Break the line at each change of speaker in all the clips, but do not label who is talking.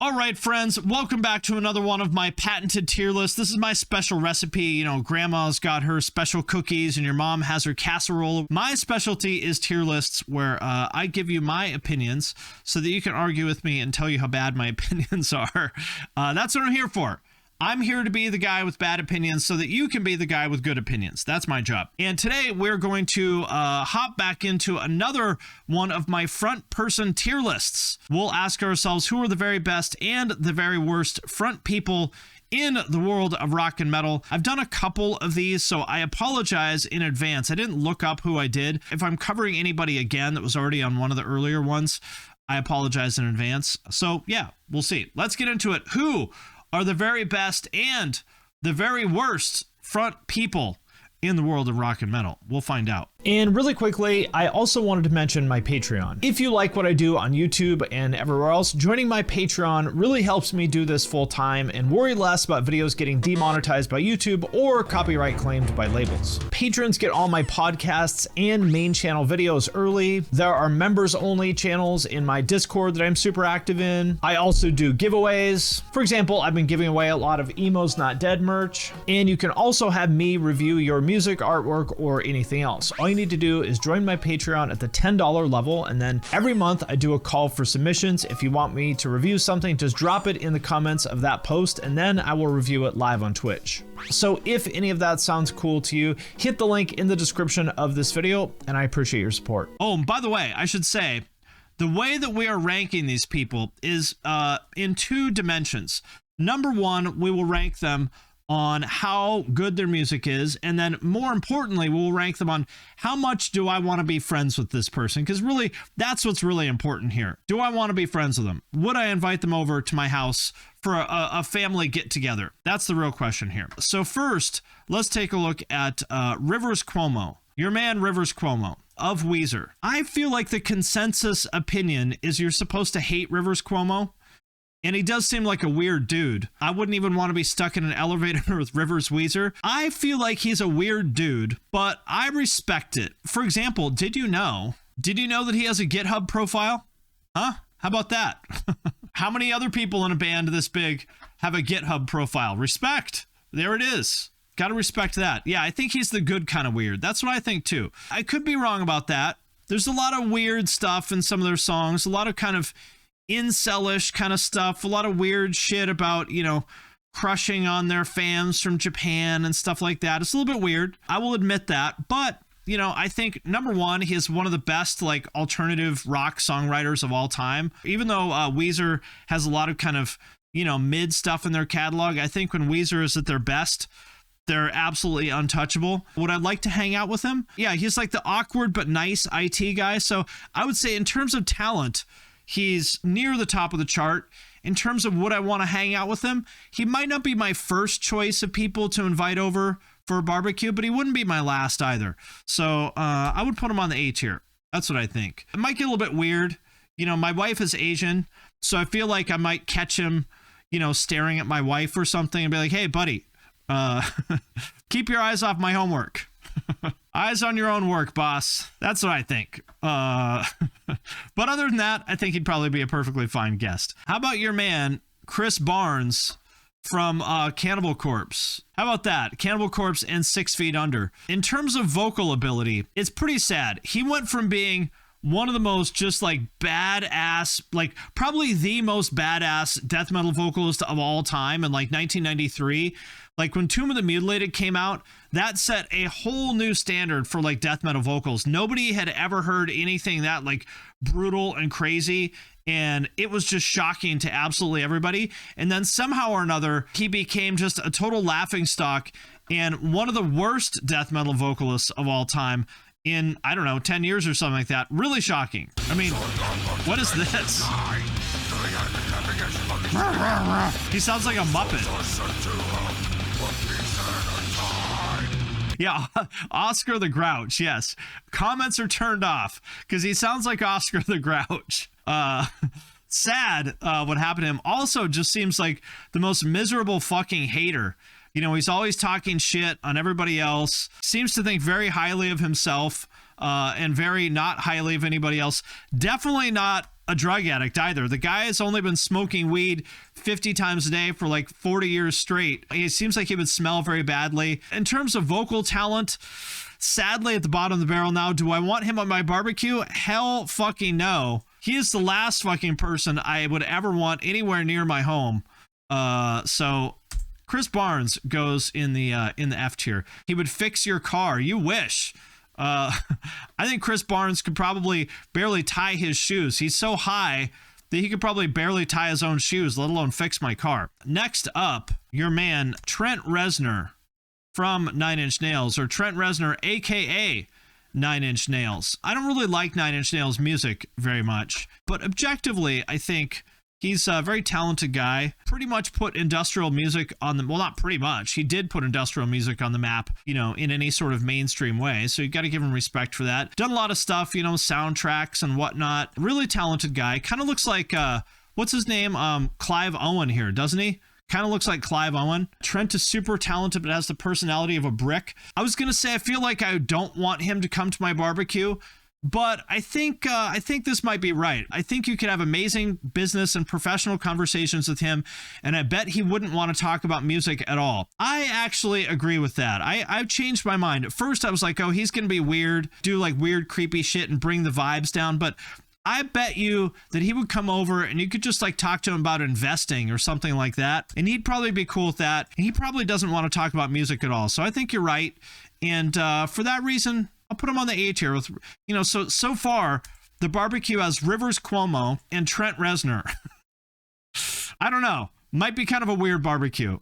All right, friends, welcome back to another one of my patented tier lists. This is my special recipe. You know, grandma's got her special cookies and your mom has her casserole. My specialty is tier lists where I give you my opinions so that you can argue with me and tell you how bad my opinions are. That's what I'm here for. I'm here to be the guy with bad opinions so that you can be the guy with good opinions. That's my job. And today we're going to hop back into another one of my front person tier lists. We'll ask ourselves who are the very best and the very worst front people in the world of rock and metal. I've done a couple of these, so I apologize in advance. I didn't look up who I did. If I'm covering anybody again that was already on one of the earlier ones, I apologize in advance. So yeah, we'll see. Let's get into it. Who are the very best and the very worst front people in the world of rock and metal? We'll find out. And really quickly, I also wanted to mention my Patreon. If you like what I do on YouTube and everywhere else, joining my Patreon really helps me do this full time and worry less about videos getting demonetized by YouTube or copyright claimed by labels. Patrons get all my podcasts and main channel videos early. There are members only channels in my Discord that I'm super active in. I also do giveaways. For example, I've been giving away a lot of Emo's Not Dead merch, and you can also have me review your music, artwork, or anything else. All you need to do is join my Patreon at the $10 level, and then every month I do a call for submissions. If you want me to review something, just drop it in the comments of that post, and then I will review it live on Twitch. So if any of that sounds cool to you, hit the link in the description of this video, and I appreciate your support. Oh, and by the way, I should say, the way that we are ranking these people is in two dimensions. Number one, we will rank them on how good their music is, and then more importantly, we'll rank them on how much do I want to be friends with this person, because really that's what's really important here. Do I want to be friends with them? Would I invite them over to my house for a family get together? That's the real question here. So first, let's take a look at Rivers Cuomo, your man Rivers Cuomo of Weezer. I feel like the consensus opinion is you're supposed to hate Rivers Cuomo. And he does seem like a weird dude. I wouldn't even want to be stuck in an elevator with Rivers Weezer. I feel like he's a weird dude, but I respect it. For example, did you know that he has a GitHub profile? Huh? How about that? How many other people in a band this big have a GitHub profile? Respect. There it is. Got to respect that. Yeah, I think he's the good kind of weird. That's what I think too. I could be wrong about that. There's a lot of weird stuff in some of their songs, a lot of kind of incelish kind of stuff, a lot of weird shit about, you know, crushing on their fans from Japan and stuff like that. It's a little bit weird. I will admit that. But, you know, I think number one, he is one of the best like alternative rock songwriters of all time. Even though Weezer has a lot of kind of, you know, mid stuff in their catalog, I think when Weezer is at their best, they're absolutely untouchable. Would I like to hang out with him? Yeah, he's like the awkward but nice IT guy. So I would say in terms of talent, he's near the top of the chart. In terms of would I want to hang out with him, he might not be my first choice of people to invite over for a barbecue, but he wouldn't be my last either. So I would put him on the A tier. That's what I think. It might get a little bit weird. You know, my wife is Asian, so I feel like I might catch him, you know, staring at my wife or something and be like, hey, buddy, keep your eyes off my homework. Eyes on your own work, boss. That's what I think. But other than that, I think he'd probably be a perfectly fine guest. How about your man, Chris Barnes from Cannibal Corpse? How about that? Cannibal Corpse and 6 Feet Under. In terms of vocal ability, it's pretty sad. He went from being one of the most just like badass, like probably the most badass death metal vocalist of all time in like 1993. Like when Tomb of the Mutilated came out, that set a whole new standard for like death metal vocals. Nobody had ever heard anything that like brutal and crazy, and it was just shocking to absolutely everybody. And then somehow or another, he became just a total laughingstock and one of the worst death metal vocalists of all time in, I don't know, 10 years or something like that. Really shocking. I mean, what is this? He sounds like a Muppet. Yeah, Oscar the Grouch, yes. Comments are turned off because he sounds like Oscar the Grouch. Sad what happened to him. Also just seems like the most miserable fucking hater. You know, he's always talking shit on everybody else. Seems to think very highly of himself and very not highly of anybody else. Definitely not a drug addict either. The guy has only been smoking weed 50 times a day for like 40 years straight. It seems like he would smell very badly. In terms of vocal talent, sadly at the bottom of the barrel now. Do I want him on my barbecue? Hell fucking no. He is the last fucking person I would ever want anywhere near my home. So Chris Barnes goes in the F tier. He would fix your car. You wish. I think Chris Barnes could probably barely tie his shoes. He's so high that he could probably barely tie his own shoes, let alone fix my car. Next up, your man, Trent Reznor from Nine Inch Nails, or Trent Reznor, aka Nine Inch Nails. I don't really like Nine Inch Nails music very much, but objectively, I think he's a very talented guy. Pretty much put industrial music on the, well, not pretty much. He did put industrial music on the map, you know, in any sort of mainstream way. So you got to give him respect for that. Done a lot of stuff, you know, soundtracks and whatnot. Really talented guy. Kind of looks like, what's his name? Clive Owen here, doesn't he? Kind of looks like Clive Owen. Trent is super talented, but has the personality of a brick. I was going to say, I feel like I don't want him to come to my barbecue, but I think this might be right. I think you could have amazing business and professional conversations with him, and I bet he wouldn't want to talk about music at all. I actually agree with that. I've changed my mind. At first, I was like, oh, he's going to be weird, do like weird, creepy shit and bring the vibes down, but I bet you that he would come over and you could just like talk to him about investing or something like that, and he'd probably be cool with that. And he probably doesn't want to talk about music at all. So I think you're right. And for that reason, I'll put him on the A tier with, you know, so far the barbecue has Rivers Cuomo and Trent Reznor. I don't know. Might be kind of a weird barbecue.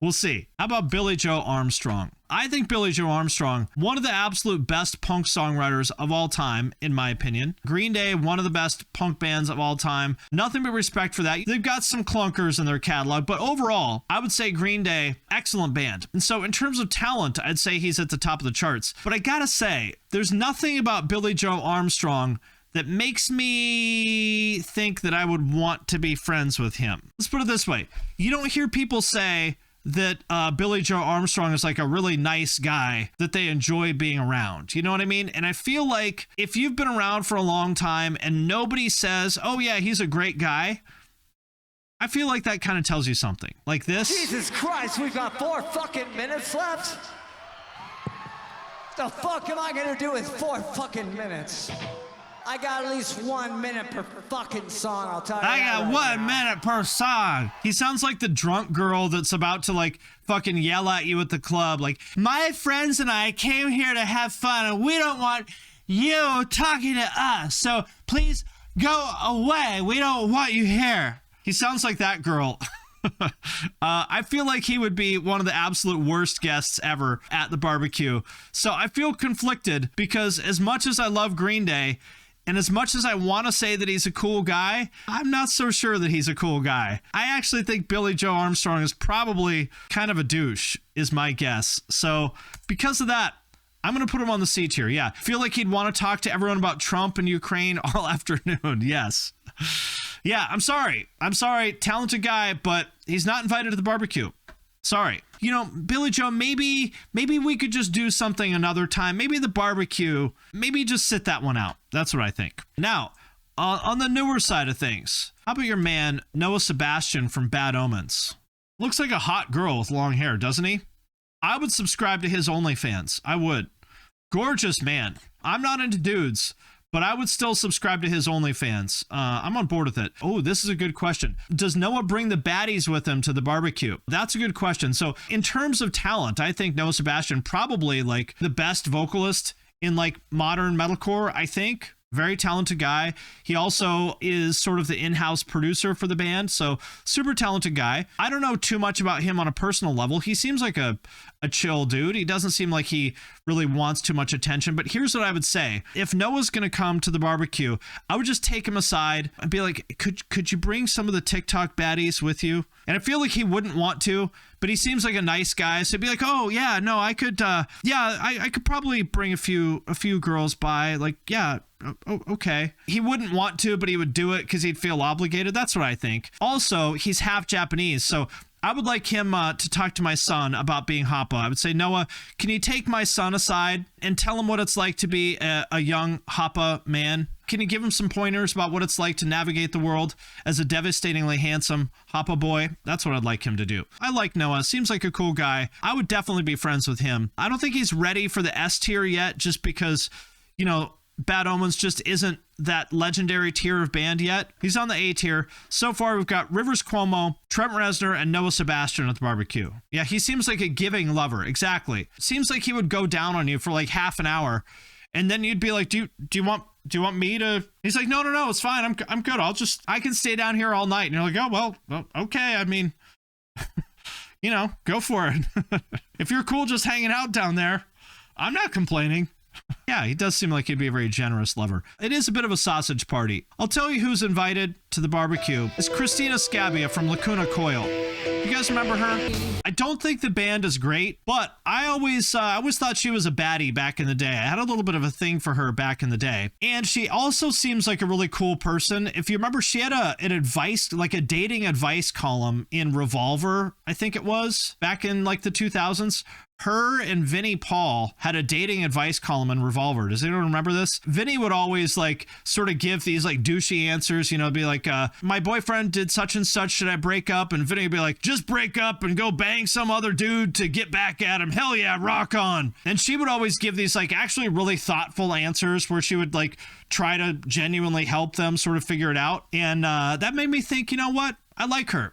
We'll see. How about Billie Joe Armstrong? I think Billie Joe Armstrong, one of the absolute best punk songwriters of all time, in my opinion. Green Day, one of the best punk bands of all time. Nothing but respect for that. They've got some clunkers in their catalog, but overall, I would say Green Day, excellent band. And so in terms of talent, I'd say he's at the top of the charts. But I gotta say, there's nothing about Billie Joe Armstrong that makes me think that I would want to be friends with him. Let's put it this way. You don't hear people say that Billie Joe Armstrong is like a really nice guy that they enjoy being around. You know what I mean? And I feel like if you've been around for a long time and nobody says, oh yeah, he's a great guy, I feel like that kind of tells you something. Like this.
Jesus Christ, we've got 4 fucking minutes left? The fuck am I gonna do with 4 fucking minutes? I got at least 1 minute per fucking song, I'll tell you.
I got
right
1 minute per song. He sounds like the drunk girl that's about to like fucking yell at you at the club. Like, my friends and I came here to have fun and we don't want you talking to us. So please go away. We don't want you here. He sounds like that girl. I feel like he would be one of the absolute worst guests ever at the barbecue. So I feel conflicted because as much as I love Green Day, and as much as I want to say that he's a cool guy, I'm not so sure that he's a cool guy. I actually think Billie Joe Armstrong is probably kind of a douche, is my guess. So because of that, I'm going to put him on the C tier. Yeah. Feel like he'd want to talk to everyone about Trump and Ukraine all afternoon. Yes. Yeah, I'm sorry. Talented guy, but he's not invited to the barbecue. Sorry. You know, Billie Joe, maybe we could just do something another time. Maybe the barbecue, maybe just sit that one out. That's what I think. Now, on the newer side of things, how about your man, Noah Sebastian from Bad Omens? Looks like a hot girl with long hair, doesn't he? I would subscribe to his OnlyFans. I would. Gorgeous man. I'm not into dudes, but I would still subscribe to his OnlyFans. I'm on board with it. Oh, this is a good question. Does Noah bring the baddies with him to the barbecue? That's a good question. So in terms of talent, I think Noah Sebastian probably like the best vocalist in like modern metalcore, I think. Very talented guy. He also is sort of the in-house producer for the band, so super talented guy. I don't know too much about him on a personal level. He seems like a chill dude. He doesn't seem like he really wants too much attention, but here's what I would say. If Noah's going to come to the barbecue, I would just take him aside and be like, could you bring some of the TikTok baddies with you? And I feel like he wouldn't want to, but he seems like a nice guy. So he'd be like, oh yeah, no, I could, I could probably bring a few girls by. Like, yeah, okay. He wouldn't want to, but he would do it because he'd feel obligated. That's what I think. Also, he's half Japanese, so I would like him to talk to my son about being Hoppa. I would say, Noah, can you take my son aside and tell him what it's like to be a young Hoppa man? Can you give him some pointers about what it's like to navigate the world as a devastatingly handsome Hoppa boy? That's what I'd like him to do. I like Noah. Seems like a cool guy. I would definitely be friends with him. I don't think he's ready for the S tier yet, just because, you know, Bad Omens just isn't that legendary tier of band yet. He's on the A tier. So far, we've got Rivers Cuomo, Trent Reznor, and Noah Sebastian at the barbecue. Yeah, he seems like a giving lover. Exactly. Seems like he would go down on you for like half an hour, and then you'd be like, do you want me to? He's like, no, it's fine. I'm good. I can stay down here all night. And you're like, oh, well, okay. I mean, you know, go for it. If you're cool just hanging out down there, I'm not complaining. Yeah, he does seem like he'd be a very generous lover. It is a bit of a sausage party. I'll tell you who's invited to the barbecue. It's Christina Scabbia from Lacuna Coil. You guys remember her? I don't think the band is great, but I always thought she was a baddie back in the day. I had a little bit of a thing for her back in the day. And she also seems like a really cool person. If you remember, she had an advice, like a dating advice column in Revolver, I think it was, back in like the 2000s. Her and Vinnie Paul had a dating advice column in Revolver. Does anyone remember this? Vinnie would always like sort of give these like douchey answers, you know, be like, my boyfriend did such and such, should I break up? And Vinnie would be like, just break up and go bang some other dude to get back at him. Hell yeah, rock on. And she would always give these like actually really thoughtful answers where she would like try to genuinely help them sort of figure it out. And that made me think, you know what? I like her.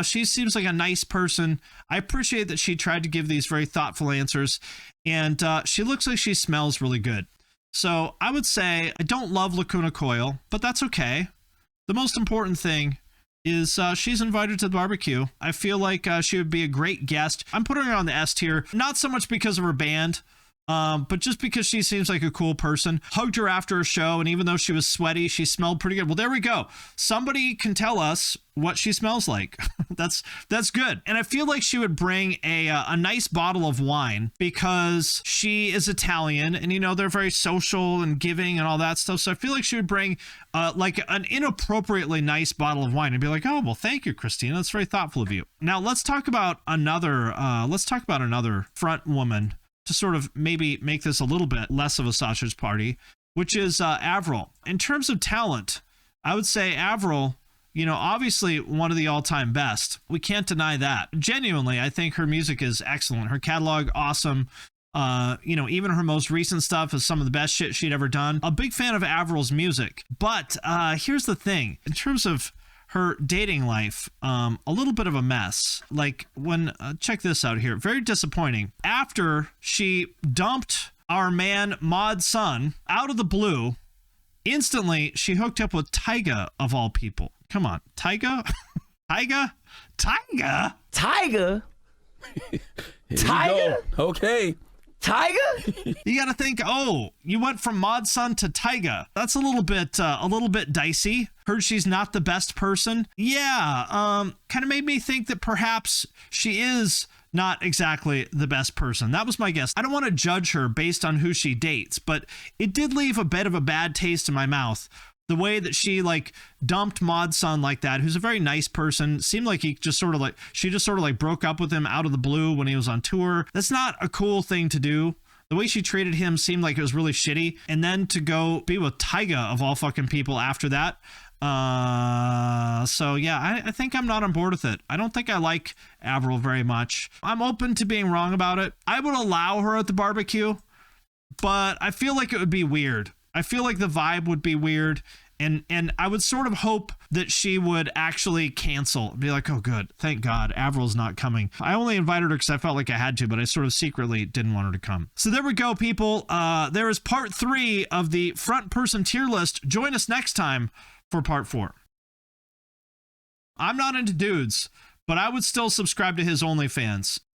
She seems like a nice person. I appreciate that she tried to give these very thoughtful answers, and she looks like she smells really good. So I would say I don't love Lacuna Coil, but that's okay. The most important thing is she's invited to the barbecue. I feel like she would be a great guest. I'm putting her on the S tier, not so much because of her band, but just because she seems like a cool person. Hugged her after a show, and even though she was sweaty, she smelled pretty good. Well, there we go. Somebody can tell us what she smells like. That's good. And I feel like she would bring a nice bottle of wine because she is Italian, and you know they're very social and giving and all that stuff. So I feel like she would bring like an inappropriately nice bottle of wine and be like, oh well, thank you, Christina. That's very thoughtful of you. Now let's talk about another front woman to sort of maybe make this a little bit less of a sausage party, which is Avril. In terms of talent, I would say Avril, you know, obviously one of the all-time best. We can't deny that. Genuinely, I think her music is excellent. Her catalog, awesome. You know, even her most recent stuff is some of the best shit she'd ever done. A big fan of Avril's music. But here's the thing. In terms of her dating life, a little bit of a mess. Like when, check this out here, very disappointing. After she dumped our man Mod Sun out of the blue, instantly she hooked up with Tyga of all people. Come on, Tyga? Tyga?
Tyga? Okay. Tyga?
You got to think, oh, you went from Mod Sun to Tyga. That's a little bit dicey. Heard she's not the best person. Yeah, kind of made me think that perhaps she is not exactly the best person. That was my guess. I don't want to judge her based on who she dates, but it did leave a bit of a bad taste in my mouth. The way that she like dumped Mod Sun like that, who's a very nice person, seemed like she just sort of broke up with him out of the blue when he was on tour. That's not a cool thing to do. The way she treated him seemed like it was really shitty. And then to go be with Tyga of all fucking people after that. So yeah, I think I'm not on board with it. I don't think I like Avril very much. I'm open to being wrong about it. I would allow her at the barbecue, but I feel like it would be weird. I feel like the vibe would be weird, and I would sort of hope that she would actually cancel. Be like, oh good, thank God, Avril's not coming. I only invited her because I felt like I had to, but I sort of secretly didn't want her to come. So there we go, people. There is part 3 of the front person tier list. Join us next time for part 4. I'm not into dudes, but I would still subscribe to his OnlyFans.